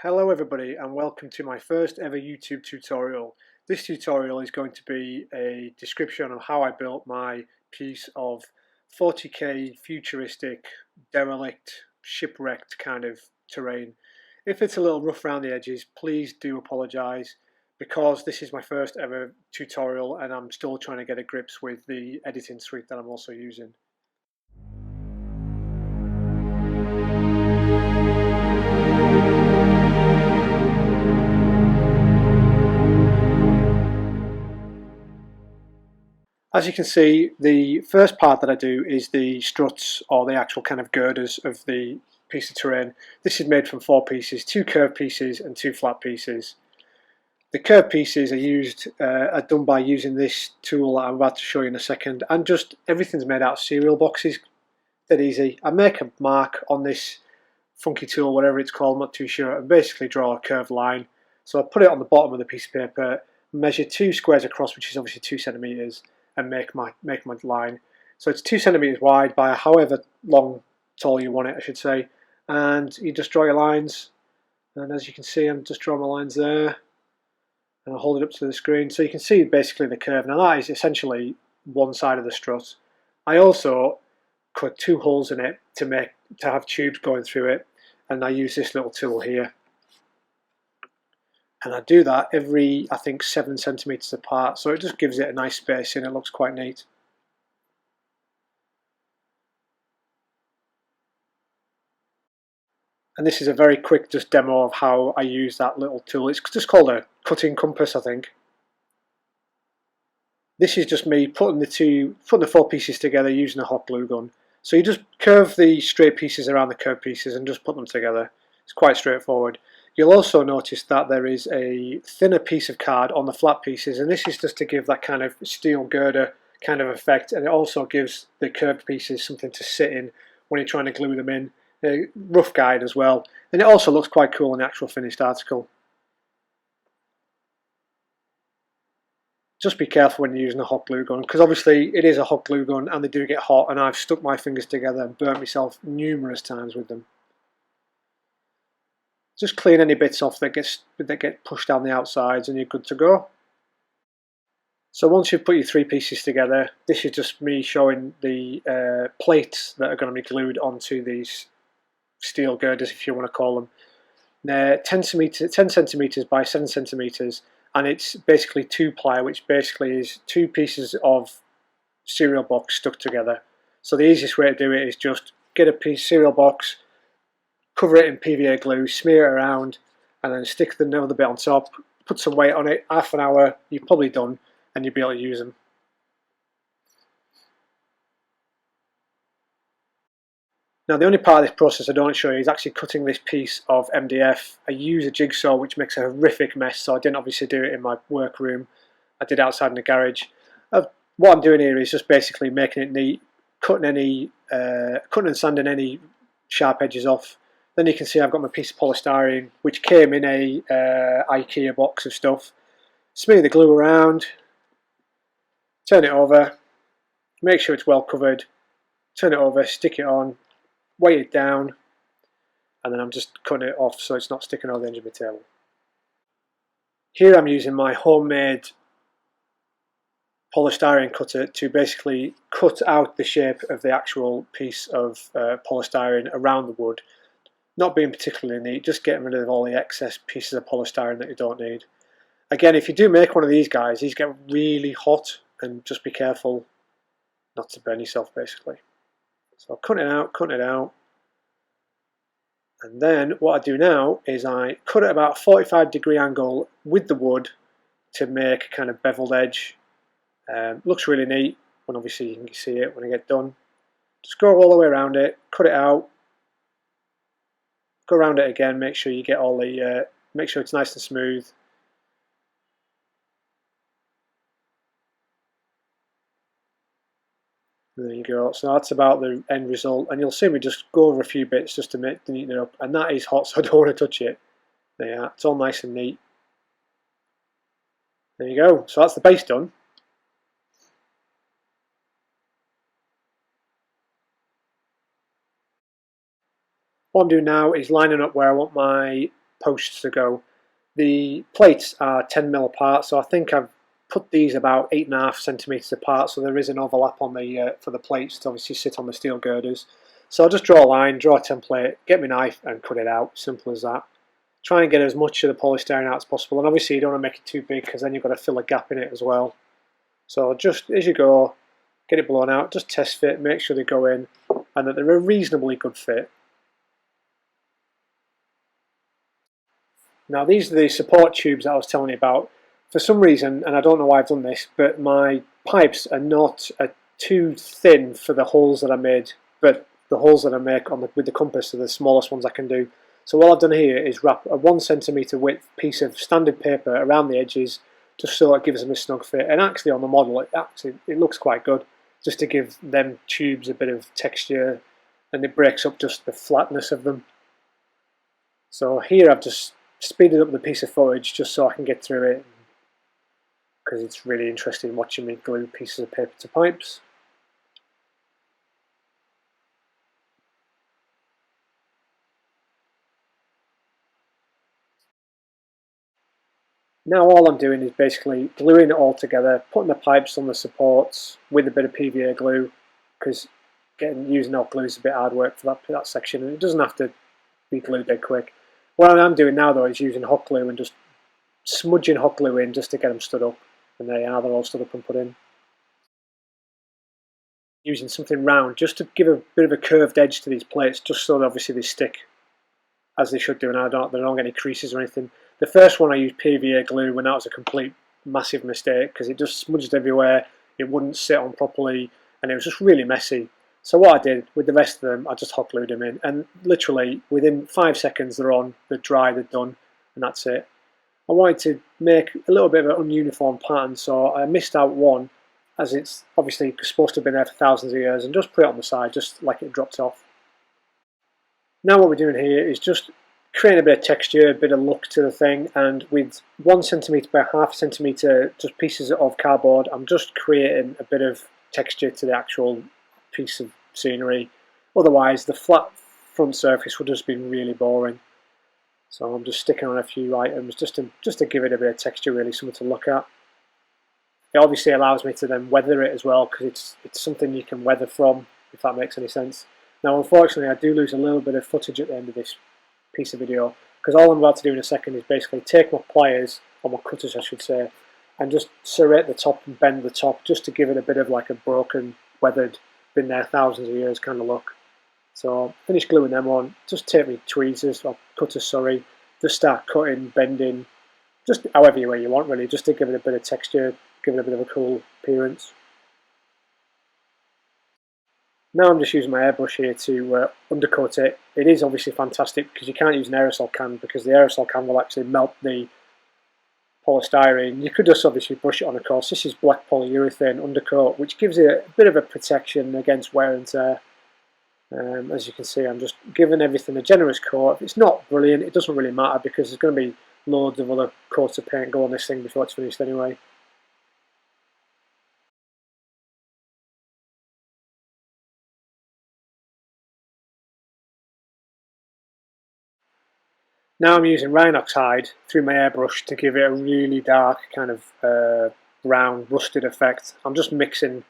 Hello everybody and welcome to my first ever YouTube tutorial. This tutorial is going to be a description of how I built my piece of 40k futuristic, derelict, shipwrecked kind of terrain. If it's a little rough around the edges, please do apologise because this is my first ever tutorial and I'm still trying to get a grips with the editing suite that I'm also using. As you can see, the first part that I do is the struts, or the actual kind of girders of the piece of terrain. This is made from 4 pieces, 2 curved pieces and 2 flat pieces. The curved pieces are done by using this tool that I'm about to show you in a second, and just everything's made out of cereal boxes. Dead easy. I make a mark on this funky tool, whatever it's called, I'm not too sure, and basically draw a curved line. So I put it on the bottom of the piece of paper, measure 2 squares across, which is obviously 2 centimeters, and make my line. So it's 2 centimeters wide by however tall you want it, I should say. And you just draw your lines. And as you can see, I'm just drawing my lines there. And I'll hold it up to the screen. So you can see basically the curve. Now that is essentially one side of the strut. I also cut 2 holes in it to have tubes going through it. And I use this little tool here. And I do that every, I think, 7 centimeters apart, so it just gives it a nice space and it looks quite neat. And this is a very quick just demo of how I use that little tool. It's just called a cutting compass, I think. This is just me putting the 4 pieces together using a hot glue gun. So you just curve the straight pieces around the curved pieces and just put them together. It's quite straightforward. You'll also notice that there is a thinner piece of card on the flat pieces, and this is just to give that kind of steel girder kind of effect, and it also gives the curved pieces something to sit in when you're trying to glue them in. A rough guide as well, and it also looks quite cool in the actual finished article. Just be careful when you're using a hot glue gun, because obviously it is a hot glue gun and they do get hot, and I've stuck my fingers together and burnt myself numerous times with them. Just clean any bits off that get pushed down the outsides and you're good to go. So once you've put your 3 pieces together, this is just me showing the plates that are going to be glued onto these steel girders, if you want to call them. They're 10 centimeters by 7 centimeters, and it's basically 2-ply, which basically is 2 pieces of cereal box stuck together. So the easiest way to do it is just get a piece of cereal box, cover it in PVA glue, smear it around, and then stick the other bit on top, put some weight on it, half an hour, you're probably done, and you'll be able to use them. Now the only part of this process I don't show you is actually cutting this piece of MDF. I use a jigsaw which makes a horrific mess, so I didn't obviously do it in my workroom. I did it outside in the garage. What I'm doing here is just basically making it neat, cutting and sanding any sharp edges off. Then you can see I've got my piece of polystyrene, which came in a IKEA box of stuff. Smear the glue around, turn it over, make sure it's well covered, turn it over, stick it on, weight it down, and then I'm just cutting it off so it's not sticking on the edge of the table. Here I'm using my homemade polystyrene cutter to basically cut out the shape of the actual piece of polystyrene around the wood. Not being particularly neat, just getting rid of all the excess pieces of polystyrene that you don't need. Again, if you do make one of these guys, these get really hot, and just be careful not to burn yourself basically. So cutting it out, and then what I do now is I cut at about a 45-degree angle with the wood to make a kind of beveled edge. Looks really neat when obviously you can see it when I get done. Just go all the way around it, cut it out, go around it again, make sure you get all the, make sure it's nice and smooth. And there you go. So that's about the end result, and you'll see me just go over a few bits just to neaten it up. And that is hot, so I don't want to touch it. There you are. It's all nice and neat. There you go. So that's the base done. What I'm doing now is lining up where I want my posts to go. The plates are 10mm apart, so I think I've put these about 8.5cm apart, so there is an overlap on the for the plates to obviously sit on the steel girders. So I'll just draw a line, draw a template, get my knife and cut it out, simple as that. Try and get as much of the polystyrene out as possible, and obviously you don't want to make it too big because then you've got to fill a gap in it as well. So just as you go, get it blown out, just test fit, make sure they go in and that they're a reasonably good fit. Now these are the support tubes that I was telling you about. For some reason, and I don't know why I've done this, but my pipes are not too thin for the holes that I made, but the holes that I make on with the compass are the smallest ones I can do. So what I've done here is wrap a 1cm width piece of standard paper around the edges, just so it gives them a snug fit. And actually on the model, it looks quite good, just to give them tubes a bit of texture, and it breaks up just the flatness of them. So here I've just speeded up the piece of footage just so I can get through it, because it's really interesting watching me glue pieces of paper to pipes. Now all I'm doing is basically gluing it all together, putting the pipes on the supports with a bit of PVA glue, because using hot glue is a bit hard work for that section, and it doesn't have to be glued dead quick. What I'm doing now though is using hot glue and just smudging hot glue in just to get them stood up, and there you are, they're all stood up and put in. Using something round just to give a bit of a curved edge to these plates, just so that obviously they stick as they should do, and they don't get any creases or anything. The first one I used PVA glue when that was a complete massive mistake, because it just smudged everywhere, it wouldn't sit on properly, and it was just really messy. So what I did with the rest of them, I just hot glued them in, and literally within 5 seconds they're on, they're dry, they're done, and that's it. I wanted to make a little bit of an ununiform pattern, so I missed out one, as it's obviously supposed to have been there for thousands of years, and just put it on the side, just like it dropped off. Now what we're doing here is just creating a bit of texture, a bit of look to the thing, and with 1cm by 0.5cm just pieces of cardboard, I'm just creating a bit of texture to the actual piece of scenery. Otherwise the flat front surface would just be really boring. So I'm just sticking on a few items just to give it a bit of texture, really, something to look at. It obviously allows me to then weather it as well, because it's something you can weather from, if that makes any sense. Now unfortunately I do lose a little bit of footage at the end of this piece of video, because all I'm about to do in a second is basically take my pliers, or my cutters I should say, and just serrate the top and bend the top, just to give it a bit of like a broken, weathered, been there thousands of years kind of look. So finish gluing them on, just take me tweezers, or cutters sorry, just start cutting, bending, just however way you want really, just to give it a bit of texture, give it a bit of a cool appearance. Now I'm just using my airbrush here to undercoat it. It is obviously fantastic because you can't use an aerosol can, because the aerosol can will actually melt the polystyrene. You could just obviously brush it on, of course. This is black polyurethane undercoat, which gives it a bit of a protection against wear and tear. As you can see, I'm just giving everything a generous coat. If it's not brilliant, it doesn't really matter, because there's going to be loads of other coats of paint go on this thing before it's finished anyway. Now I'm using Rhinox hide through my airbrush to give it a really dark kind of brown rusted effect. I'm just mixing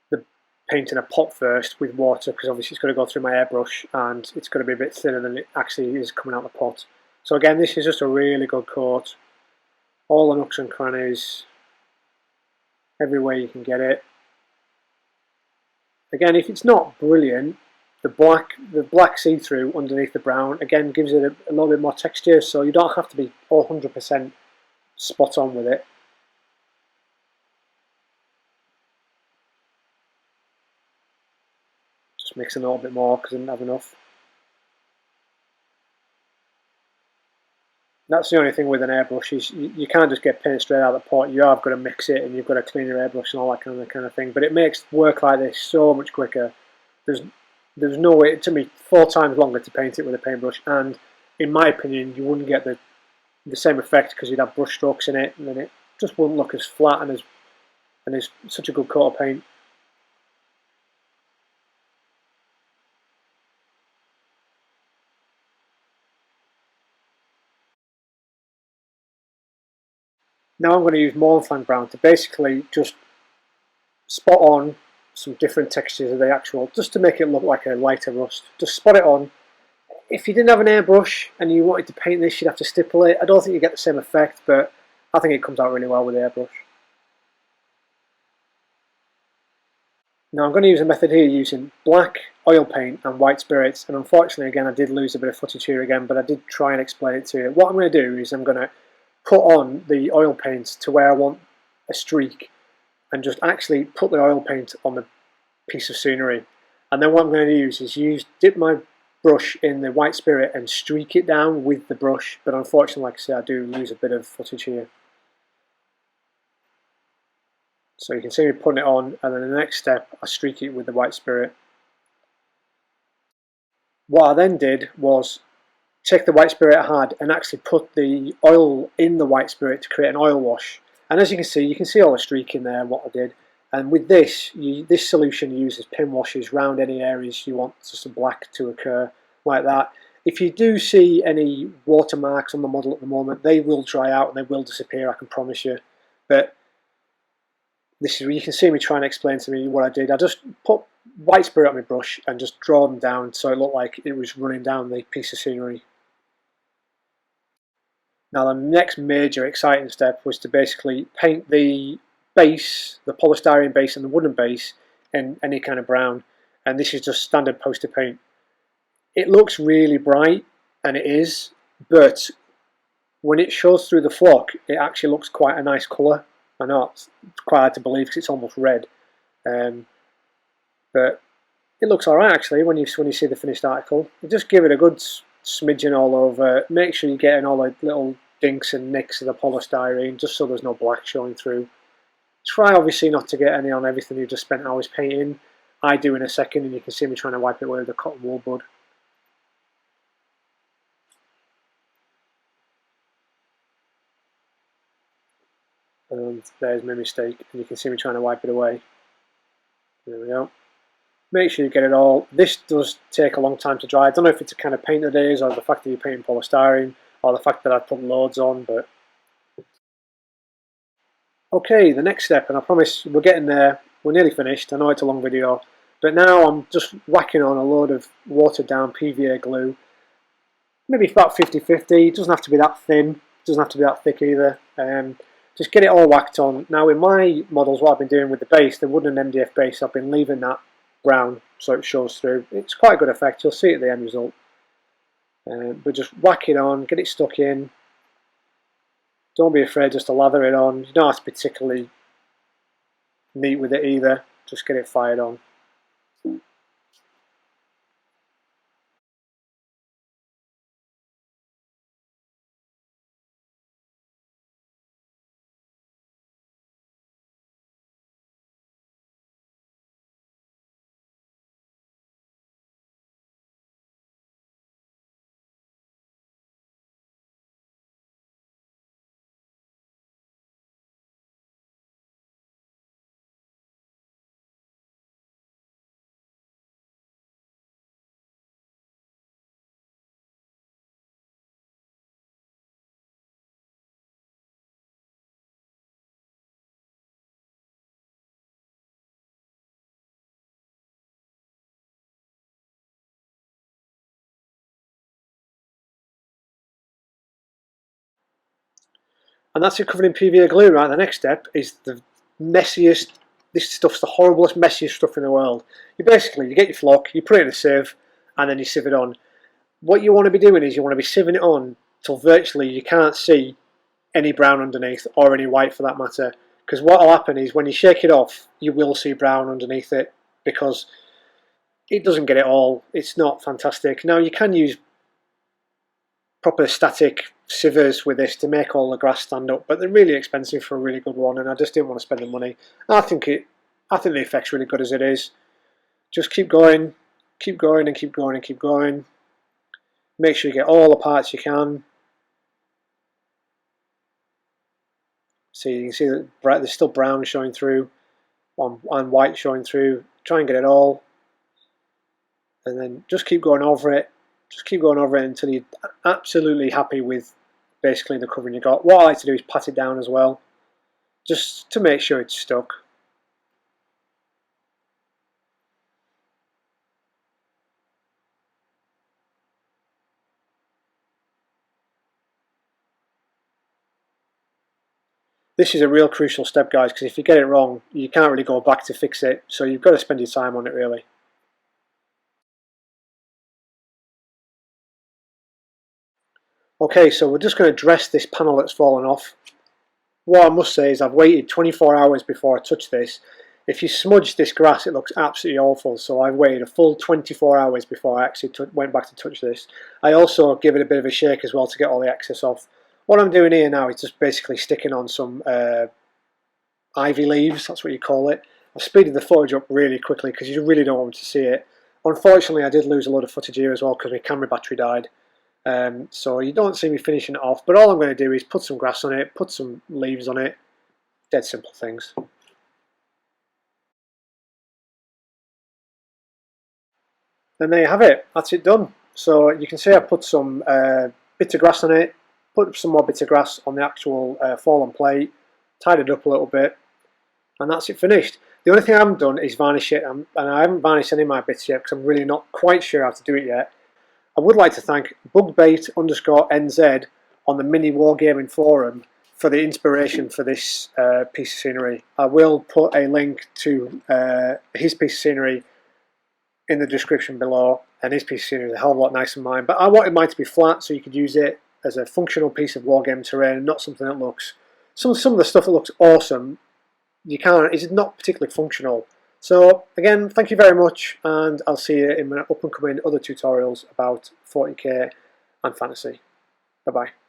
the paint in a pot first with water, because obviously it's going to go through my airbrush and it's going to be a bit thinner than it actually is coming out the pot. So again, this is just a really good coat. All the nooks and crannies, everywhere you can get it. Again, if it's not brilliant, the black see-through underneath the brown again gives it a little bit more texture, so you don't have to be 100% spot on with it. Just mixing a little bit more because I didn't have enough. That's the only thing with an airbrush, is you can't just get paint straight out of the pot. You have got to mix it, and you've got to clean your airbrush and all that kind of thing. But it makes work like this so much quicker. There's no way. It took me 4 times longer to paint it with a paintbrush, and in my opinion, you wouldn't get the same effect because you'd have brush strokes in it, and then it just wouldn't look as flat and as such a good coat of paint. Now I'm going to use Mornflang Brown to basically just spot on some different textures of the actual, just to make it look like a lighter rust. Just spot it on. If you didn't have an airbrush and you wanted to paint this, you'd have to stipple it. I don't think you get the same effect, but I think it comes out really well with the airbrush. Now I'm going to use a method here using black oil paint and white spirits, and unfortunately again I did lose a bit of footage here again, but I did try and explain it to you. What I'm going to do is I'm going to put on the oil paint to where I want a streak and just actually put the oil paint on the piece of scenery, and then what I'm going to use is dip my brush in the white spirit and streak it down with the brush, but unfortunately, like I say, I do lose a bit of footage here. So you can see me putting it on, and then the next step I streak it with the white spirit. What I then did was take the white spirit I had and actually put the oil in the white spirit to create an oil wash. And as you can see all the streak in there, what I did. And with this, this solution uses pin washes round any areas you want just a black to occur, like that. If you do see any watermarks on the model at the moment, they will dry out and they will disappear, I can promise you. But this is where you can see me trying to explain to me what I did. I just put white spirit on my brush and just draw them down so it looked like it was running down the piece of scenery. Now the next major exciting step was to basically paint the base, the polystyrene base and the wooden base in any kind of brown, and this is just standard poster paint. It looks really bright, and it is, but when it shows through the flock it actually looks quite a nice colour. I know it's quite hard to believe because it's almost red, but it looks alright actually when you see the finished article. You just give it a good smidgen all over. Make sure you're getting all the little dinks and nicks of the polystyrene just so there's no black showing through. Try obviously not to get any on everything you've just spent hours painting. I do in a second, and you can see me trying to wipe it away with a cotton wool bud. And there's my mistake, and you can see me trying to wipe it away. There we go. Make sure you get it all. This does take a long time to dry. I don't know if it's a kind of paint that it is, or the fact that you're painting polystyrene, or the fact that I've put loads on, but... Okay, the next step, and I promise we're getting there, we're nearly finished. I know it's a long video, but now I'm just whacking on a load of watered down PVA glue. Maybe about 50-50, it doesn't have to be that thin, it doesn't have to be that thick either. Just get it all whacked on. Now in my models, what I've been doing with the base, the wooden MDF base, I've been leaving that brown so it shows through. It's quite a good effect, you'll see it at the end result. But just whack it on, get it stuck in. Don't be afraid just to lather it on. You don't have to be particularly neat with it either, just get it fired on. And that's it covered in PVA glue. Right, the next step is the messiest, this stuff's the horriblest, messiest stuff in the world. You get your flock, you put it in a sieve, and then you sieve it on. What you want to be doing is you want to be sieving it on till virtually you can't see any brown underneath, or any white for that matter. Because what will happen is when you shake it off, you will see brown underneath it, because it doesn't get it all. It's not fantastic. Now you can use proper static sievers with this to make all the grass stand up, but they're really expensive for a really good one, and I just didn't want to spend the money. I think the effect's really good as it is. Just keep going, and keep going, and keep going. Make sure you get all the parts you can. See, you can see that there's still brown showing through, and white showing through. Try and get it all, and then just keep going over it. Just keep going over it until you're absolutely happy with basically the covering you got. What I like to do is pat it down as well, just to make sure it's stuck. This is a real crucial step, guys, because if you get it wrong, you can't really go back to fix it, so you've got to spend your time on it, really. Okay, so we're just going to dress this panel that's fallen off. What I must say is I've waited 24 hours before I touch this. If you smudge this grass, it looks absolutely awful, so I waited a full 24 hours before I actually went back to touch this. I also give it a bit of a shake as well to get all the excess off. What I'm doing here now is just basically sticking on some ivy leaves, that's what you call it. I've speeded the footage up really quickly because you really don't want to see it. Unfortunately, I did lose a lot of footage here as well because my camera battery died. So you don't see me finishing it off, but all I'm going to do is put some grass on it, put some leaves on it, dead simple things. And there you have it, that's it done. So you can see I put some bits of grass on it, put some more bits of grass on the actual fallen plate, tied it up a little bit, and that's it finished. The only thing I haven't done is varnish it, and I haven't varnished any of my bits yet because I'm really not quite sure how to do it yet. I would like to thank bugbait_NZ on the mini wargaming forum for the inspiration for this piece of scenery. I will put a link to his piece of scenery in the description below, and his piece of scenery is a hell of a lot nicer than mine, but I wanted mine to be flat so you could use it as a functional piece of wargame terrain, not something that looks... Some of the stuff that looks awesome, you can't, it's not particularly functional. So again, thank you very much, and I'll see you in my up and coming other tutorials about 40k and fantasy. Bye bye.